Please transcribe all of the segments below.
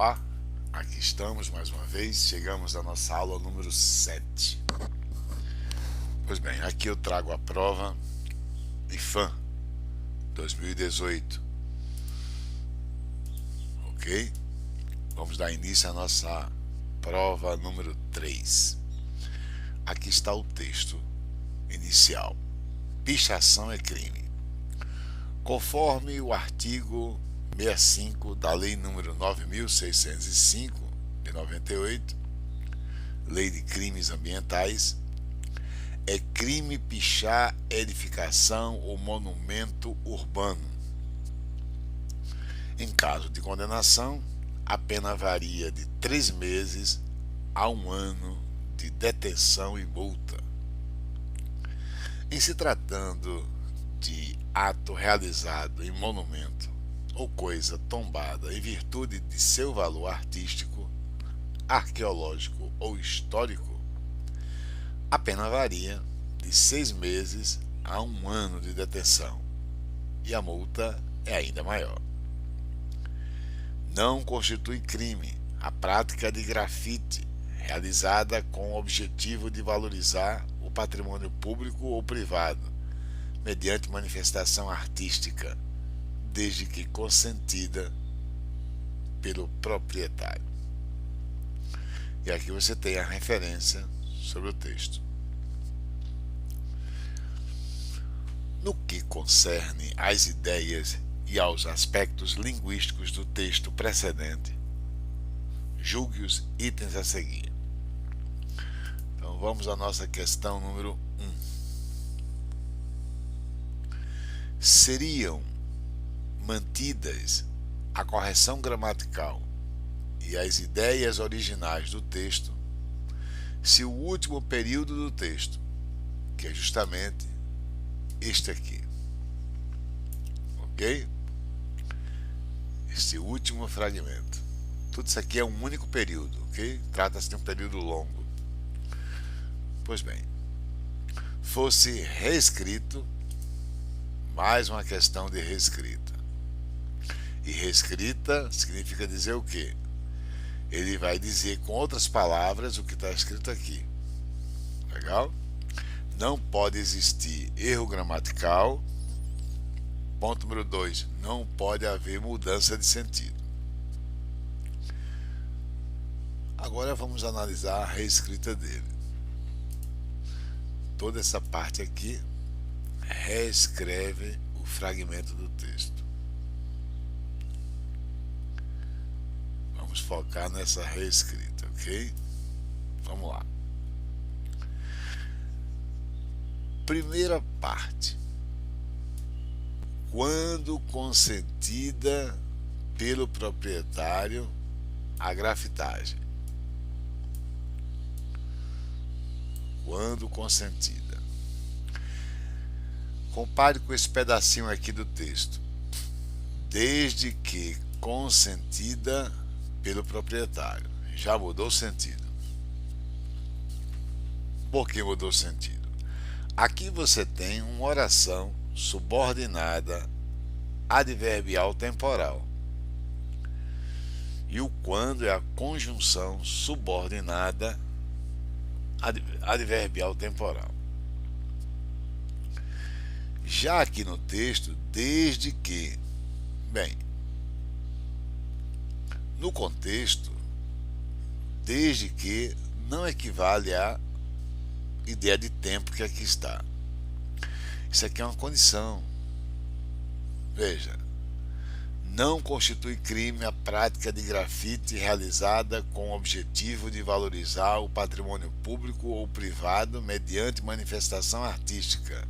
Olá, aqui estamos mais uma vez, chegamos à nossa aula número 7. Pois bem, aqui eu trago a prova IFAM 2018, ok? Vamos dar início à nossa prova número 3. Aqui está o texto inicial. Pichação é crime. Conforme o artigo 65 da Lei número 9.605 de 98, Lei de Crimes Ambientais, é crime pichar edificação ou monumento urbano. Em caso de condenação, a pena varia de 3 meses a 1 ano de detenção e multa. Em se tratando de ato realizado em monumento ou coisa tombada em virtude de seu valor artístico, arqueológico ou histórico, a pena varia de 6 meses a 1 ano de detenção e a multa é ainda maior. Não constitui crime a prática de grafite realizada com o objetivo de valorizar o patrimônio público ou privado, mediante manifestação artística, desde que consentida pelo proprietário. E aqui você tem a referência sobre o texto. No que concerne às ideias e aos aspectos linguísticos do texto precedente, julgue os itens a seguir. Então vamos à nossa questão número 1. Seriam mantidas a correção gramatical e as ideias originais do texto se o último período do texto, que é justamente este aqui, ok? Este último fragmento. Tudo isso aqui é um único período, ok? Trata-se de um período longo. Pois bem, fosse reescrito, mais uma questão de reescrita. E reescrita significa dizer o quê? Ele vai dizer com outras palavras o que está escrito aqui. Legal? Não pode existir erro gramatical. Ponto número 2. Não pode haver mudança de sentido. Agora vamos analisar a reescrita dele. Toda essa parte aqui reescreve o fragmento do texto. Vamos focar nessa reescrita, ok? Vamos lá. Primeira parte. Quando consentida pelo proprietário a grafitagem. Quando consentida. Compare com esse pedacinho aqui do texto. Desde que consentida pelo proprietário. Já mudou o sentido. Por que mudou o sentido? Aqui você tem uma oração subordinada adverbial temporal. E o quando é a conjunção subordinada adverbial temporal. Já aqui no texto, desde que, bem, no contexto, desde que não equivale à ideia de tempo que aqui está. Isso aqui é uma condição. Veja, não constitui crime a prática de grafite realizada com o objetivo de valorizar o patrimônio público ou privado mediante manifestação artística,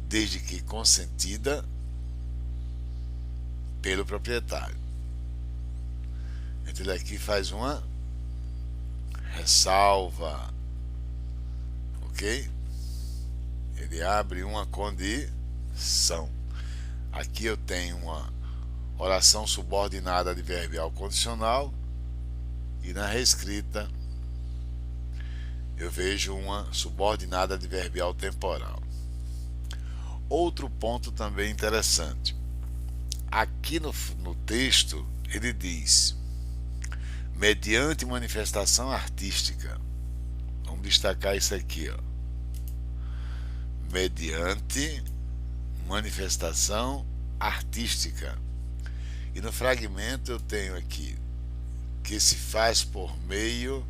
desde que consentida pelo proprietário. Então ele aqui faz uma ressalva, ok? Ele abre uma condição. Aqui eu tenho uma oração subordinada adverbial condicional e na reescrita eu vejo uma subordinada adverbial temporal. Outro ponto também interessante. Aqui no texto ele diz mediante manifestação artística. Vamos destacar isso aqui, ó. Mediante manifestação artística. E no fragmento eu tenho aqui que se faz por meio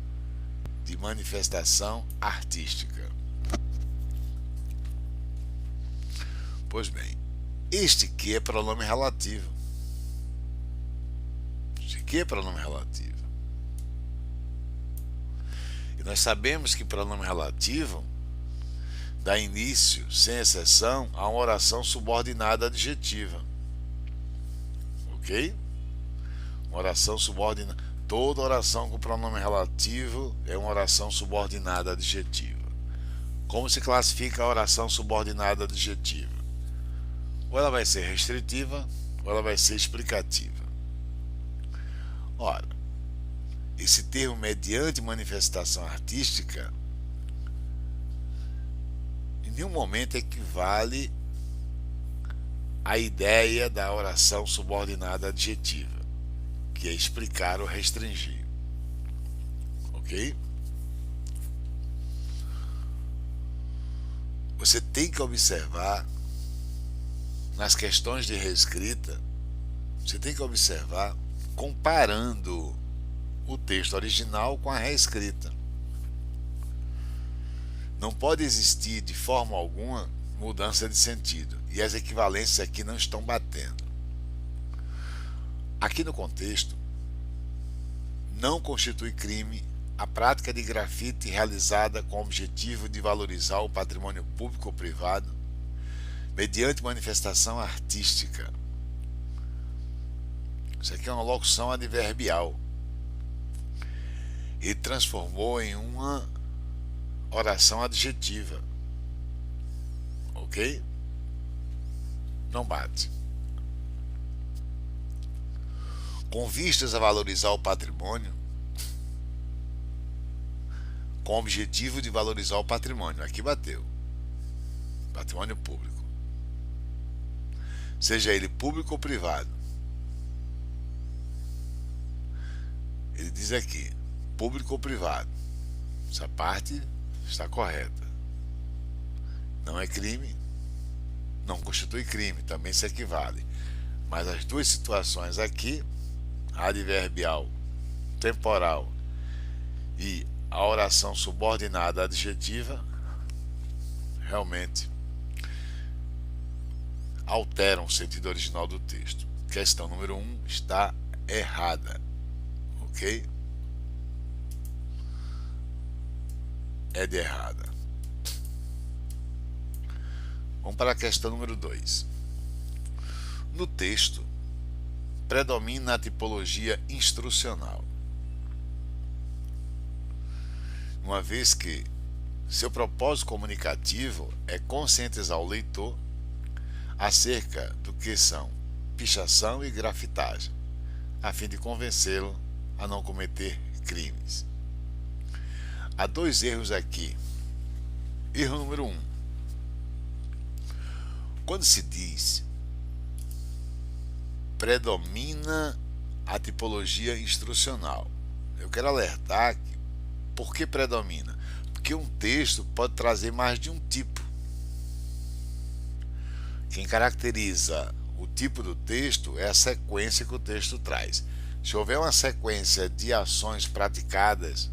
de manifestação artística. Pois bem, este que é pronome relativo. Este que é pronome relativo. E nós sabemos que pronome relativo dá início, sem exceção, a uma oração subordinada adjetiva. Ok? Uma oração subordinada. Toda oração com pronome relativo é uma oração subordinada adjetiva. Como se classifica a oração subordinada adjetiva? Ou ela vai ser restritiva, ou ela vai ser explicativa. Ora, esse termo mediante manifestação artística em nenhum momento equivale à ideia da oração subordinada adjetiva, que é explicar ou restringir. Ok? Você tem que observar nas questões de reescrita, você tem que observar comparando o texto original com a reescrita. Não pode existir de forma alguma mudança de sentido, e as equivalências aqui não estão batendo. Aqui no contexto, não constitui crime a prática de grafite realizada com o objetivo de valorizar o patrimônio público ou privado mediante manifestação artística. Isso aqui é uma locução adverbial. Ele transformou em uma oração adjetiva. Ok? Não bate. Com vistas a valorizar o patrimônio, com o objetivo de valorizar o patrimônio. Aqui bateu. Patrimônio público. Seja ele público ou privado. Ele diz aqui, público ou privado. Essa parte está correta. Não é crime, não constitui crime, também se equivale. Mas as duas situações aqui, a adverbial temporal e a oração subordinada adjetiva, realmente alteram o sentido original do texto. Questão número 1 está errada. Ok? É de errada. Vamos para a questão número 2. No texto, predomina a tipologia instrucional, uma vez que seu propósito comunicativo é conscientizar o leitor acerca do que são pichação e grafitagem, a fim de convencê-lo a não cometer crimes. Há dois erros aqui. Erro número 1. Quando se diz predomina a tipologia instrucional, eu quero alertar que por que predomina? Porque um texto pode trazer mais de um tipo. Quem caracteriza o tipo do texto é a sequência que o texto traz. Se houver uma sequência de ações praticadas,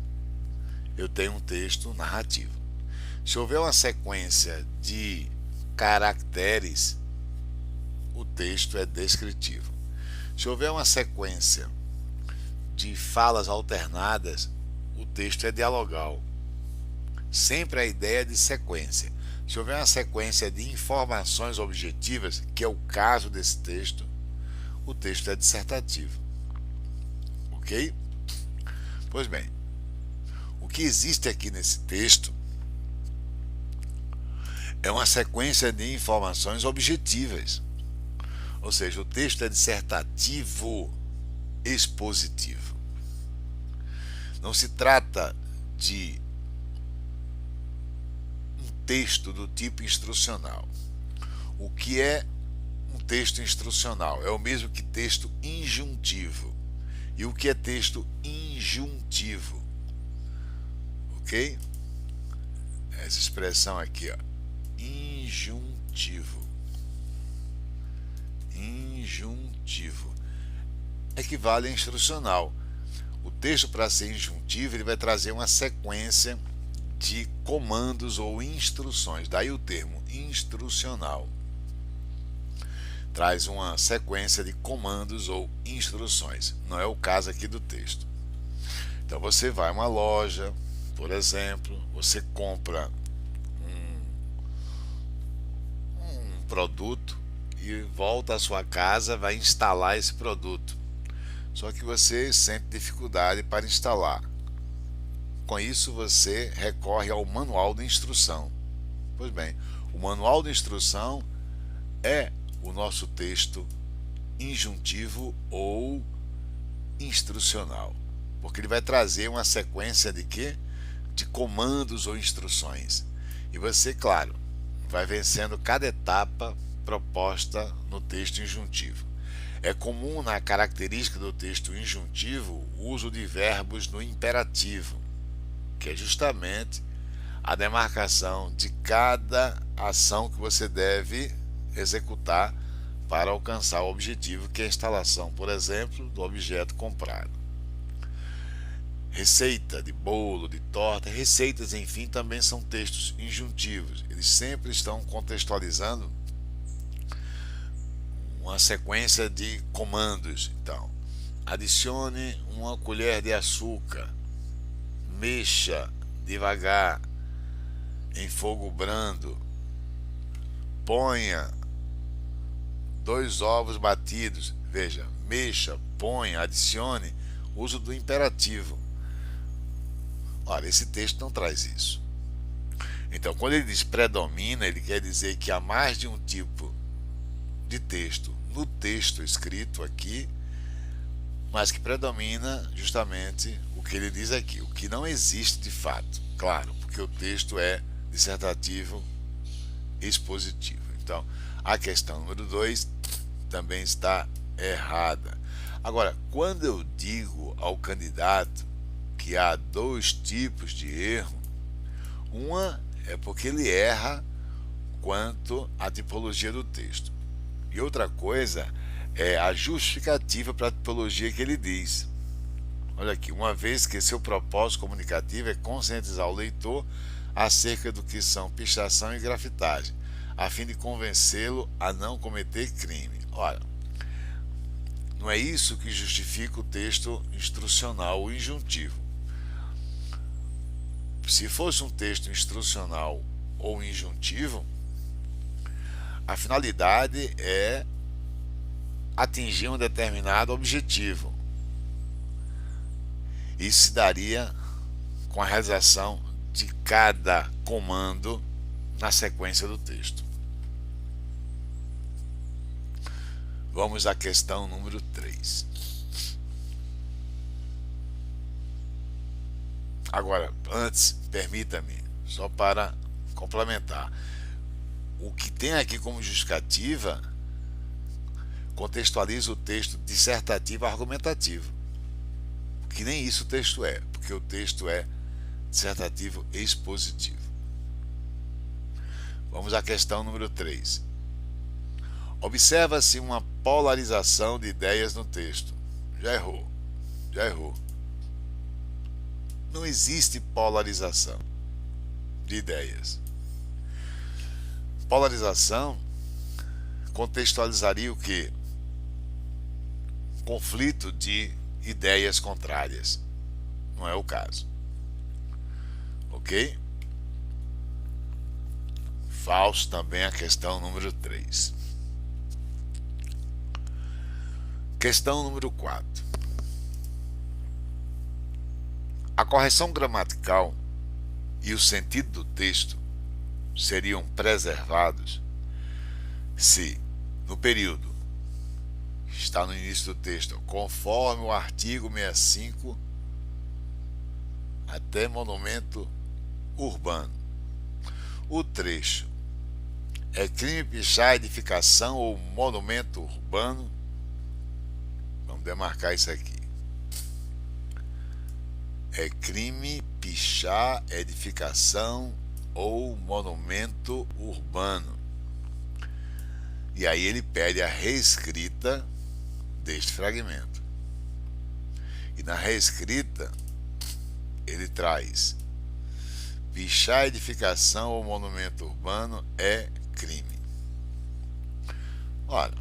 eu tenho um texto narrativo. Se houver uma sequência de caracteres, o texto é descritivo. Se houver uma sequência de falas alternadas, o texto é dialogal. Sempre a ideia de sequência. Se houver uma sequência de informações objetivas, que é o caso desse texto, o texto é dissertativo. Ok? Pois bem, o que existe aqui nesse texto é uma sequência de informações objetivas. Ou seja, o texto é dissertativo expositivo. Não se trata de um texto do tipo instrucional. O que é um texto instrucional? É o mesmo que texto injuntivo. E o que é texto injuntivo? Ok? Essa expressão aqui, ó, injuntivo. Injuntivo equivale a instrucional. O texto, para ser injuntivo, ele vai trazer uma sequência de comandos ou instruções, daí o termo instrucional. Traz uma sequência de comandos ou instruções, não é o caso aqui do texto. Então você vai a uma loja, por exemplo, você compra um produto e volta à sua casa, vai instalar esse produto. Só que você sente dificuldade para instalar. Com isso você recorre ao manual de instrução. Pois bem, o manual de instrução é o nosso texto injuntivo ou instrucional, porque ele vai trazer uma sequência de quê? De comandos ou instruções. E você, claro, vai vencendo cada etapa proposta no texto injuntivo. É comum na característica do texto injuntivo o uso de verbos no imperativo, que é justamente a demarcação de cada ação que você deve executar para alcançar o objetivo, que é a instalação, por exemplo, do objeto comprado. Receita de bolo, de torta, receitas, enfim, também são textos injuntivos. Eles sempre estão contextualizando uma sequência de comandos. Então, adicione uma colher de açúcar, mexa devagar em fogo brando, ponha 2 ovos batidos. Veja, mexa, ponha, adicione, uso do imperativo. Olha, esse texto não traz isso. Então, quando ele diz predomina, ele quer dizer que há mais de um tipo de texto no texto escrito aqui, mas que predomina justamente o que ele diz aqui, o que não existe de fato, claro, porque o texto é dissertativo expositivo. Então, a questão número 2 também está errada. Agora, quando eu digo ao candidato que há 2 tipos de erro, uma é porque ele erra quanto à tipologia do texto, e outra coisa é a justificativa para a tipologia que ele diz. Olha aqui, uma vez que seu propósito comunicativo é conscientizar o leitor acerca do que são pichação e grafitagem, a fim de convencê-lo a não cometer crime. Ora, não é isso que justifica o texto instrucional ou injuntivo. Se fosse um texto instrucional ou injuntivo, a finalidade é atingir um determinado objetivo. Isso se daria com a realização de cada comando na sequência do texto. Vamos à questão número 3. Agora, antes, permita-me, só para complementar, o que tem aqui como justificativa contextualiza o texto dissertativo argumentativo, que nem isso o texto é, porque o texto é dissertativo expositivo. Vamos à questão número 3. Observa-se uma polarização de ideias no texto. Já errou. Não existe polarização de ideias. Polarização contextualizaria o quê? Conflito de ideias contrárias. Não é o caso. Ok? Falso também a questão número 3. Questão número 4. A correção gramatical e o sentido do texto seriam preservados se, no período que está no início do texto, conforme o artigo 65 até monumento urbano, o trecho é crime pichar edificação ou monumento urbano. Vamos demarcar isso aqui. é crime, pichar, edificação ou monumento urbano. E aí ele pede a reescrita deste fragmento. E na reescrita ele traz: pichar, edificação ou monumento urbano é crime. Ora,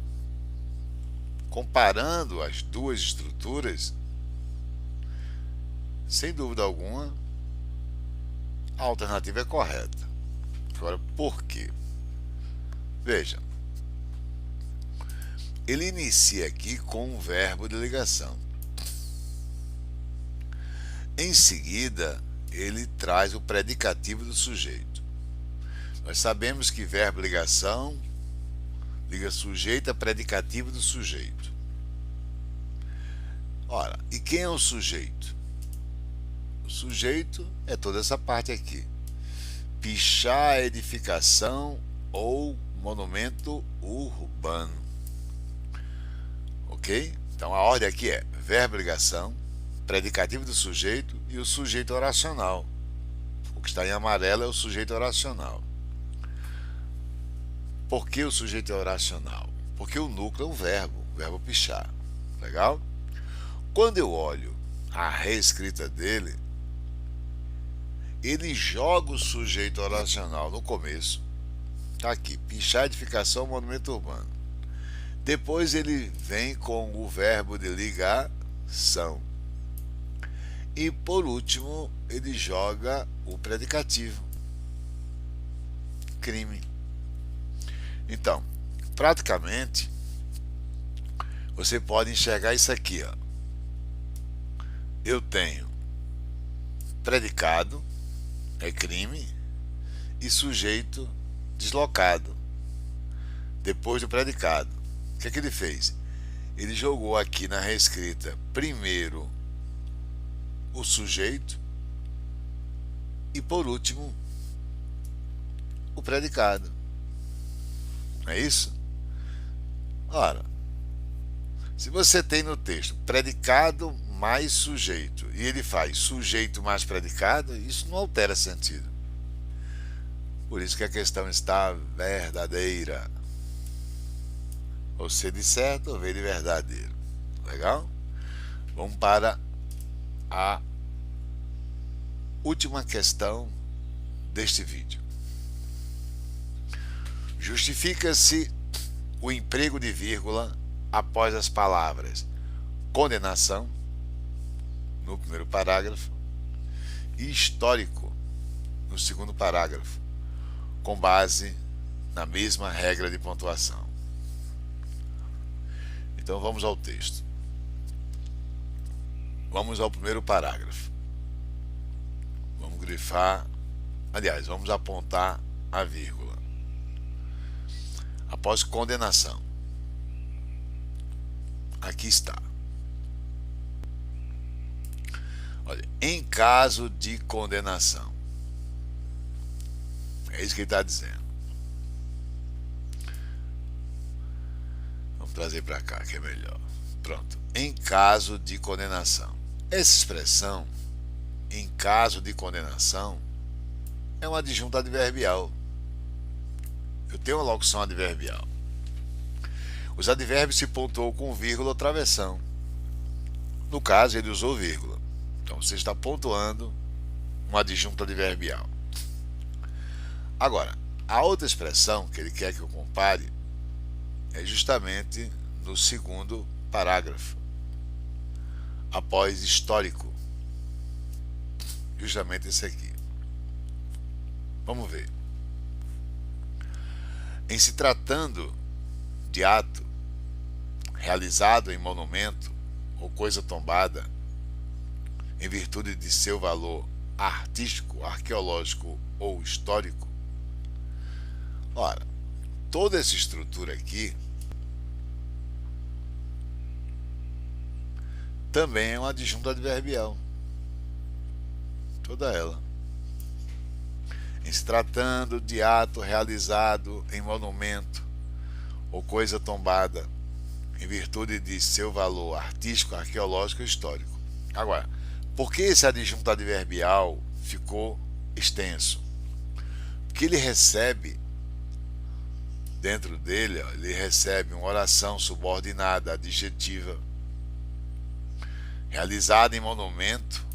comparando as duas estruturas, sem dúvida alguma, a alternativa é correta. Agora, por quê? Veja, ele inicia aqui com um verbo de ligação. Em seguida, ele traz o predicativo do sujeito. Nós sabemos que verbo ligação liga sujeito a predicativo do sujeito. Ora, e quem é o sujeito? O sujeito é toda essa parte aqui: pichar, edificação ou monumento urbano. Ok? Então a ordem aqui é verbo ligação, predicativo do sujeito e o sujeito oracional. O que está em amarelo é o sujeito oracional. Por que o sujeito é oracional? Porque o núcleo é o verbo pichar. Legal? Quando eu olho a reescrita dele, ele joga o sujeito oracional no começo. Está aqui: pichar, edificação, monumento urbano. Depois ele vem com o verbo de ligação. E por último, ele joga o predicativo: crime. Então, praticamente, você pode enxergar isso aqui, ó. Eu tenho predicado, é crime, e sujeito deslocado depois do predicado. O que é que ele fez? Ele jogou aqui na reescrita primeiro o sujeito e por último o predicado. Não é isso? Ora, se você tem no texto predicado mais sujeito e ele faz sujeito mais predicado, isso não altera sentido. Por isso que a questão está verdadeira. Ou C de certo ou V de verdadeiro. Legal? Vamos para a última questão deste vídeo. Justifica-se o emprego de vírgula após as palavras condenação, no primeiro parágrafo, e histórico, no segundo parágrafo, com base na mesma regra de pontuação. Então vamos ao texto. Vamos ao primeiro parágrafo. Vamos grifar, aliás, vamos apontar a vírgula. Após condenação. Aqui está. Olha, em caso de condenação. É isso que ele está dizendo. Vamos trazer para cá que é melhor. Pronto. Em caso de condenação. Essa expressão, em caso de condenação, é uma adjunta adverbial. Eu tenho uma locução adverbial. Os advérbios se pontuam com vírgula ou travessão. No caso, ele usou vírgula. Então, você está pontuando uma adjunta adverbial. Agora, a outra expressão que ele quer que eu compare é justamente no segundo parágrafo, após histórico. Justamente esse aqui. Vamos ver. Em se tratando de ato realizado em monumento ou coisa tombada, em virtude de seu valor artístico, arqueológico ou histórico, ora, toda essa estrutura aqui também é uma adjunta adverbial. Toda ela. Em se tratando de ato realizado em monumento ou coisa tombada, em virtude de seu valor artístico, arqueológico ou histórico. Agora, Por que esse adjunto adverbial ficou extenso? Porque ele recebe, dentro dele, ó, ele recebe uma oração subordinada adjetiva realizada em monumento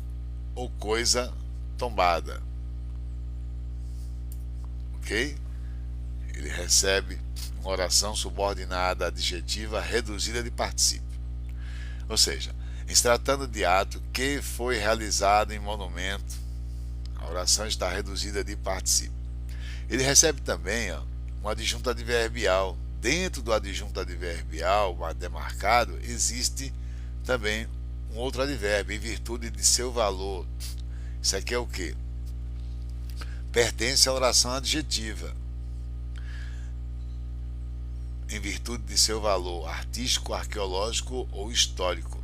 ou coisa tombada. Ok? Ele recebe uma oração subordinada adjetiva reduzida de particípio. Ou seja, em se tratando de ato que foi realizado em monumento, a oração está reduzida de particípio. Ele recebe também um adjunto adverbial. Dentro do adjunto adverbial demarcado existe também um outro advérbio, em virtude de seu valor. Isso aqui é o que? Pertence à oração adjetiva. Em virtude de seu valor artístico, arqueológico ou histórico,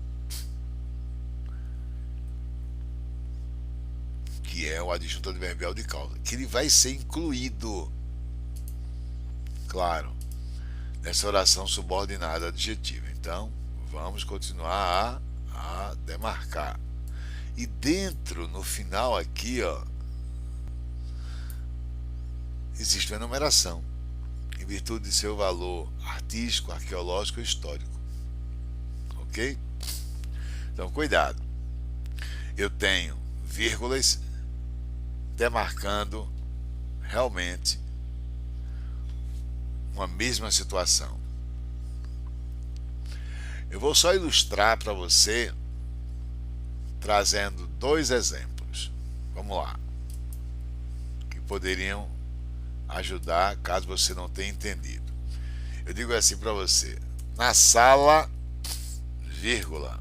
que é o adjunto adverbial de causa, que ele vai ser incluído, claro, nessa oração subordinada adjetiva. Então, vamos continuar a demarcar. E dentro, no final aqui, ó, existe uma enumeração, em virtude de seu valor artístico, arqueológico e histórico. Ok? Então, cuidado. Eu tenho vírgulas demarcando realmente uma mesma situação. Eu vou só ilustrar para você trazendo dois exemplos. Vamos lá. Que poderiam ajudar caso você não tenha entendido. Eu digo assim para você: na sala, vírgula,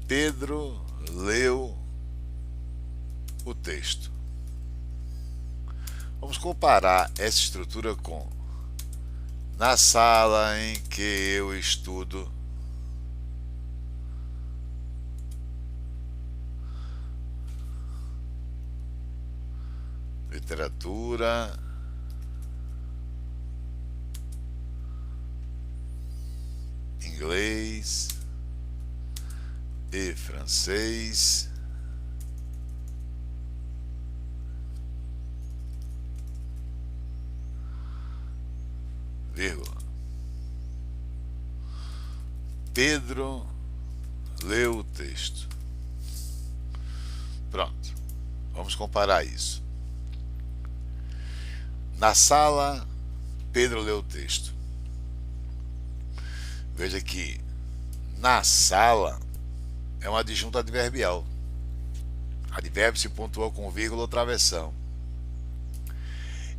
Pedro leu o texto. Vamos comparar essa estrutura com na sala em que eu estudo literatura, inglês e francês, vírgula, Pedro leu o texto. Pronto, vamos comparar isso. Na sala, Pedro leu o texto. Veja que na sala é um adjunto adverbial. Advérbio se pontua com vírgula ou travessão.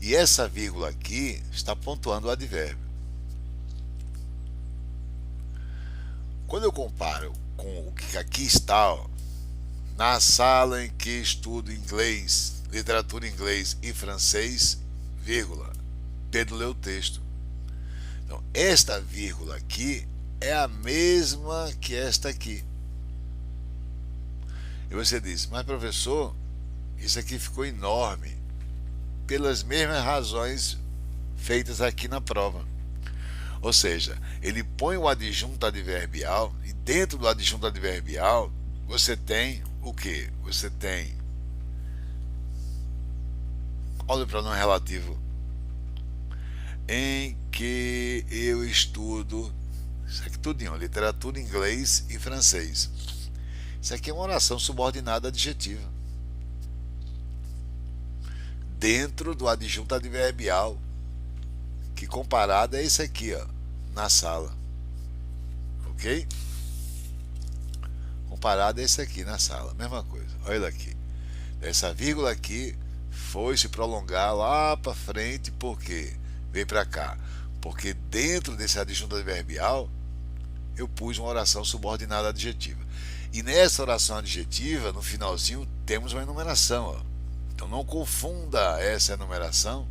E essa vírgula aqui está pontuando o advérbio. Quando eu comparo com o que aqui está, ó, na sala em que estudo inglês, literatura inglês e francês, vírgula, Pedro leu o texto. Então, esta vírgula aqui é a mesma que esta aqui. E você diz: mas professor, isso aqui ficou enorme, pelas mesmas razões feitas aqui na prova. Ou seja, ele põe o adjunto adverbial e dentro do adjunto adverbial você tem o que? Você tem, olha o pronome relativo, em que eu estudo, isso aqui tudinho, literatura, inglês e francês. Isso aqui é uma oração subordinada adjetiva dentro do adjunto adverbial, que comparado é esse aqui, ó, na sala. Ok? Comparado é esse aqui na sala, mesma coisa. Olha aqui, essa vírgula aqui foi se prolongar lá para frente, porque vem para cá, porque dentro desse adjunto adverbial eu pus uma oração subordinada adjetiva, e nessa oração adjetiva no finalzinho temos uma enumeração, ó. Então não confunda essa enumeração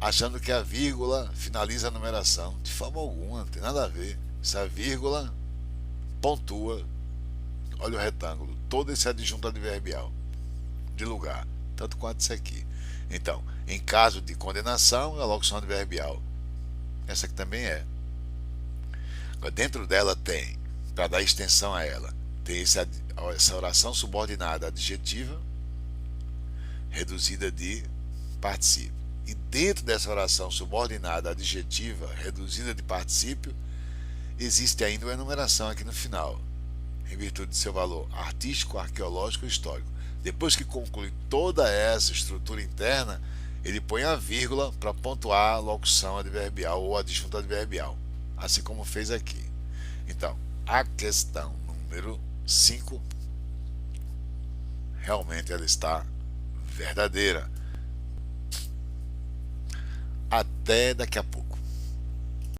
achando que a vírgula finaliza a numeração. De forma alguma, não tem nada a ver. Essa vírgula pontua, olha o retângulo, todo esse adjunto adverbial de lugar, tanto quanto isso aqui. Então, em caso de condenação, é a locução adverbial. Essa aqui também é. Dentro dela tem, para dar extensão a ela, tem essa oração subordinada adjetiva reduzida de particípio. E dentro dessa oração subordinada adjetiva reduzida de particípio, existe ainda uma enumeração aqui no final, em virtude de seu valor artístico, arqueológico e histórico. Depois que conclui toda essa estrutura interna, ele põe a vírgula para pontuar a locução adverbial ou adjunto adverbial, assim como fez aqui. Então, a questão número 5 realmente ela está verdadeira. Até daqui a pouco.